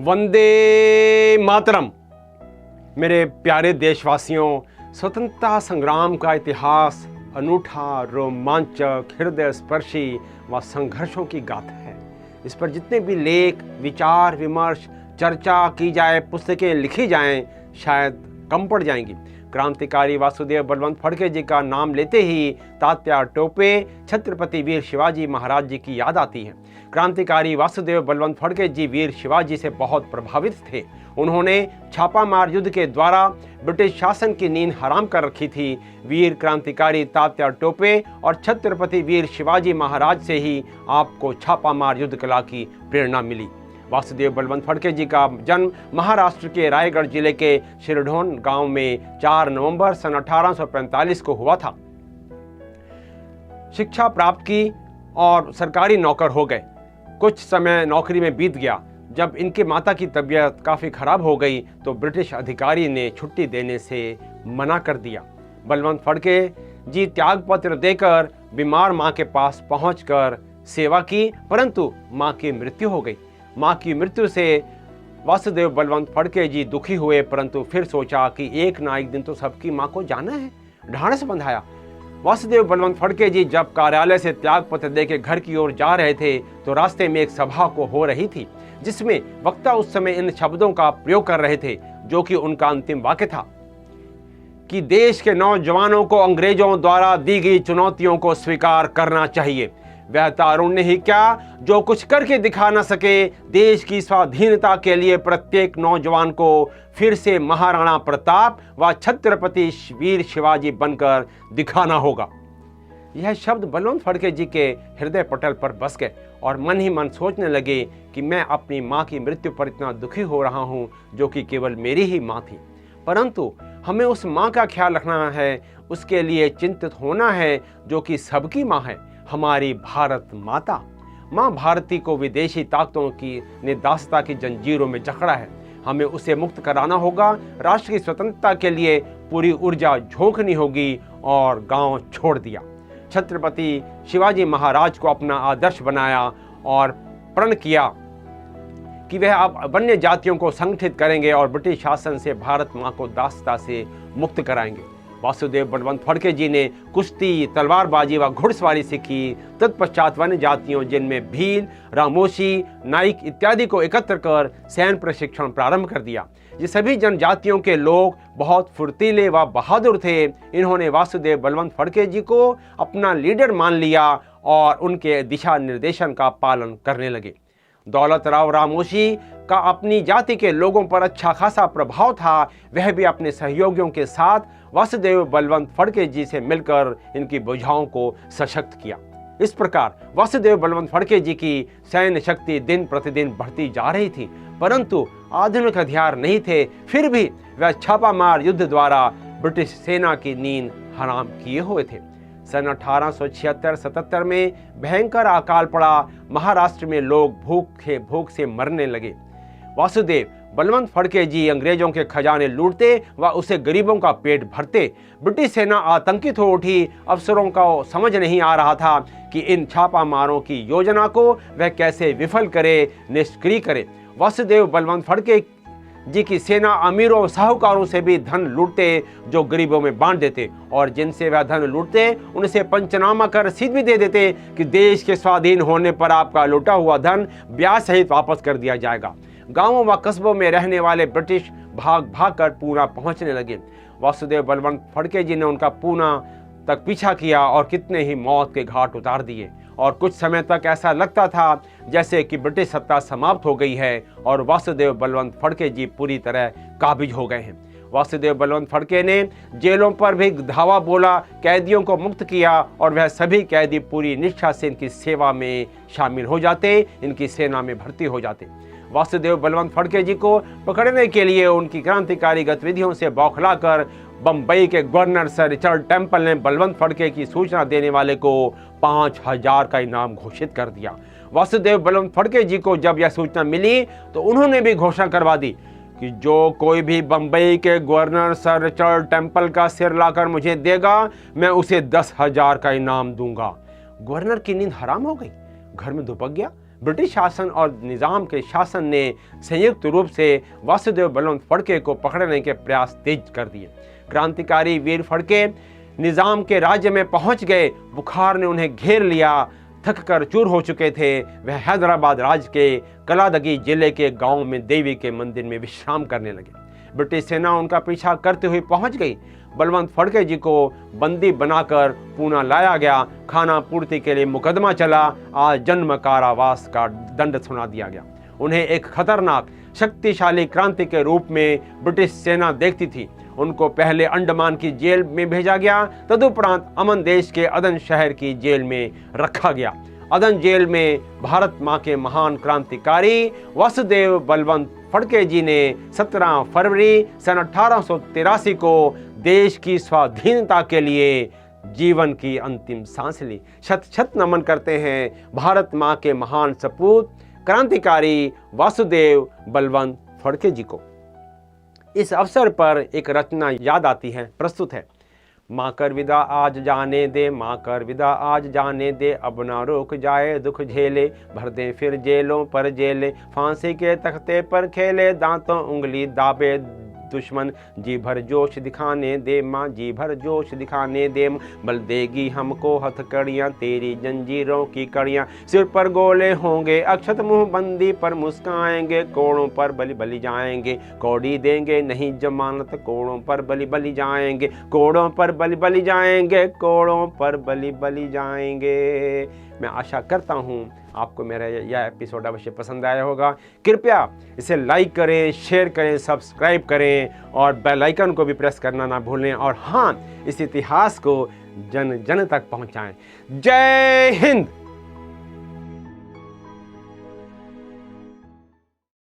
वंदे मातरम। मेरे प्यारे देशवासियों, स्वतंत्रता संग्राम का इतिहास अनूठा, रोमांचक, हृदय स्पर्शी व संघर्षों की गाथा है। इस पर जितने भी लेख, विचार, विमर्श, चर्चा की जाए, पुस्तकें लिखी जाएं, शायद कम पड़ जाएंगी। क्रांतिकारी वासुदेव बलवंत फड़के जी का नाम लेते ही तात्या टोपे, छत्रपति वीर शिवाजी महाराज जी की याद आती है। क्रांतिकारी वासुदेव बलवंत फड़के जी वीर शिवाजी से बहुत प्रभावित थे। उन्होंने छापामार युद्ध के द्वारा ब्रिटिश शासन की नींद हराम कर रखी थी। वीर क्रांतिकारी तात्या टोपे और छत्रपति वीर शिवाजी महाराज से ही आपको छापामार युद्ध कला की प्रेरणा मिली। वासुदेव बलवंत फड़के जी का जन्म महाराष्ट्र के रायगढ़ जिले के शिरढोण गांव में 4 नवंबर सन 1845 को हुआ था। शिक्षा प्राप्त की और सरकारी नौकर हो गए। कुछ समय नौकरी में बीत गया। जब इनके माता की तबीयत काफ़ी खराब हो गई तो ब्रिटिश अधिकारी ने छुट्टी देने से मना कर दिया। बलवंत फड़के जी त्यागपत्र देकर बीमार मां के पास पहुंचकर सेवा की, परंतु मां की मृत्यु हो गई। मां की मृत्यु से वासुदेव बलवंत फड़के जी दुखी हुए, परंतु फिर सोचा कि एक ना एक दिन तो सबकी मां को जाना है। ढाढ़स बंधाया। वासुदेव बलवंत फड़के जी जब कार्यालय से त्यागपत्र देकर घर की ओर जा रहे थे तो रास्ते में एक सभा को हो रही थी, जिसमें वक्ता उस समय इन शब्दों का प्रयोग कर रहे थे, जो कि उनका अंतिम वाक्य था कि देश के नौजवानों को अंग्रेजों द्वारा दी गई चुनौतियों को स्वीकार करना चाहिए। वह तारुण्य ही क्या जो कुछ करके दिखा न सके। देश की स्वाधीनता के लिए प्रत्येक नौजवान को फिर से महाराणा प्रताप व छत्रपति वीर शिवाजी बनकर दिखाना होगा। यह शब्द बलवंत फड़के जी के हृदय पटल पर बस गए और मन ही मन सोचने लगे कि मैं अपनी माँ की मृत्यु पर इतना दुखी हो रहा हूँ, जो कि केवल मेरी ही माँ थी, परंतु हमें उस माँ का ख्याल रखना है, उसके लिए चिंतित होना है जो कि सबकी माँ है, हमारी भारत माता। माँ भारती को विदेशी ताकतों की ने दासता की जंजीरों में जकड़ा है। हमें उसे मुक्त कराना होगा। राष्ट्र की स्वतंत्रता के लिए पूरी ऊर्जा झोंकनी होगी और गांव छोड़ दिया। छत्रपति शिवाजी महाराज को अपना आदर्श बनाया और प्रण किया कि वह अब अन्य जातियों को संगठित करेंगे और ब्रिटिश शासन से भारत माँ को दासता से मुक्त कराएंगे। वासुदेव बलवंत फड़के जी ने कुश्ती, तलवारबाजी व घुड़सवारी सीखी। तत्पश्चात वन्य जातियों जिनमें भील, रामोशी, नाइक इत्यादि को एकत्र कर सैन्य प्रशिक्षण प्रारंभ कर दिया। ये सभी जनजातियों के लोग बहुत फुर्तीले व बहादुर थे। इन्होंने वासुदेव बलवंत फड़के जी को अपना लीडर मान लिया और उनके दिशा निर्देशन का पालन करने लगे। दौलत राव रामोशी का अपनी जाति के लोगों पर अच्छा खासा प्रभाव था। वह भी अपने सहयोगियों के साथ वासुदेव बलवंत फड़के जी से मिलकर इनकी भुजाओं को सशक्त किया। इस प्रकार वासुदेव बलवंत फड़के जी की सैन्य शक्ति दिन प्रतिदिन बढ़ती जा रही थी, परंतु आधुनिक हथियार नहीं थे। फिर भी वह छापामार युद्ध द्वारा ब्रिटिश सेना की नींद हराम किए हुए थे। सन 1876-77 में भयंकर अकाल पड़ा। महाराष्ट्र में लोग भूख से मरने लगे। वासुदेव बलवंत फड़के जी अंग्रेजों के खजाने लूटते व उसे गरीबों का पेट भरते। ब्रिटिश सेना आतंकित हो उठी। अफसरों को समझ नहीं आ रहा था कि इन छापामारों की योजना को वह कैसे विफल करे, निष्क्रिय करे। वासुदेव बलवंत फड़के जी की सेना अमीरों और साहूकारों से भी धन लूटते, जो गरीबों में बांट देते, और जिनसे वह धन लूटते उनसे पंचनामा कर रसीद भी दे देते कि देश के स्वाधीन होने पर आपका लूटा हुआ धन ब्याज सहित वापस कर दिया जाएगा। गांवों व कस्बों में रहने वाले ब्रिटिश भाग भाग कर पूना पहुंचने लगे। वासुदेव बलवंत फड़के जी ने उनका पूना तक पीछा किया और कितने ही मौत के घाट उतार दिए, और कुछ समय तक ऐसा लगता था जैसे कि ब्रिटिश सत्ता समाप्त हो गई है और वासुदेव बलवंत फड़के जी पूरी तरह काबिज हो गए हैं। वासुदेव बलवंत फड़के ने जेलों पर भी धावा बोला, कैदियों को मुक्त किया, और वह सभी कैदी पूरी निष्ठा से इनकी सेवा में शामिल हो जाते, इनकी सेना में भर्ती हो जाते। वासुदेव बलवंत फड़के जी को पकड़ने के लिए उनकी क्रांतिकारी गतिविधियों से बौखलाकर बंबई के गवर्नर सर रिचर्ड टेम्पल ने बलवंत फड़के की सूचना देने वाले को 5000 का इनाम घोषित कर दिया। वासुदेव बलवंत फड़के जी को जब यह सूचना मिली तो उन्होंने भी घोषणा करवा दी कि जो कोई भी बंबई के गवर्नर सर रिचर्ड टेम्पल का सिर लाकर मुझे देगा, मैं उसे 10,000 का इनाम दूंगा। गवर्नर की नींद हराम हो गई। घर में दुबक गया। ब्रिटिश शासन और निज़ाम के शासन ने संयुक्त रूप से वासुदेव बलवंत फड़के को पकड़ने के प्रयास तेज कर दिए। क्रांतिकारी वीर फड़के निज़ाम के राज्य में पहुंच गए। बुखार ने उन्हें घेर लिया। थक कर चूर हो चुके थे। वह हैदराबाद राज्य के कलादगी जिले के गांव में देवी के मंदिर में विश्राम करने लगे। ब्रिटिश सेना उनका पीछा करते हुए पहुंच गई। बलवंत फड़के जी को बंदी बनाकर पूना लाया गया। खाना पूर्ति के लिए मुकदमा चला। आजन्म कारावास का दंड सुना दिया गया। उन्हें एक खतरनाक शक्तिशाली क्रांति के रूप में ब्रिटिश सेना देखती थी। उनको पहले अंडमान की जेल में भेजा गया, तदुपरांत अमन देश के अदन शहर की जेल में रखा गया। अदन जेल में भारत माँ के महान क्रांतिकारी वासुदेव बलवंत फड़के जी ने 17 फरवरी सन 1883 को देश की स्वाधीनता के लिए जीवन की अंतिम सांस ली। शत शत नमन करते हैं भारत माँ के महान सपूत क्रांतिकारी वासुदेव बलवंत फड़के जी को। इस अवसर पर एक रचना याद आती है, प्रस्तुत है। माँ कर विदा आज जाने दे, माँ कर विदा आज जाने दे, अब ना रोक जाए दुख झेले, भर दे फिर जेलों पर जेले, फांसी के तख्ते पर खेले, दांतों उंगली दाबे दुश्मन, जी भर जोश दिखाने दे माँ, जी भर जोश दिखाने दे, बल देगी हमको हथकड़ियाँ तेरी जंजीरों की कड़ियाँ, सिर पर गोले होंगे अक्षत, मुंह बंदी पर मुस्काएंगे, कोड़ों पर बलि बलि जाएंगे, कौड़ी देंगे नहीं जमानत, कोड़ों पर बलि बलि जाएंगे, कोड़ों पर बलि बलि जाएंगे, कोड़ों पर बलि बलि जाएंगे। मैं आशा करता हूँ आपको मेरा यह एपिसोड अवश्य पसंद आया होगा। कृपया इसे लाइक करें, शेयर करें, सब्सक्राइब करें और बेल आइकन को भी प्रेस करना ना भूलें। और हाँ, इस इतिहास को जन जन तक पहुँचाएं। जय हिंद।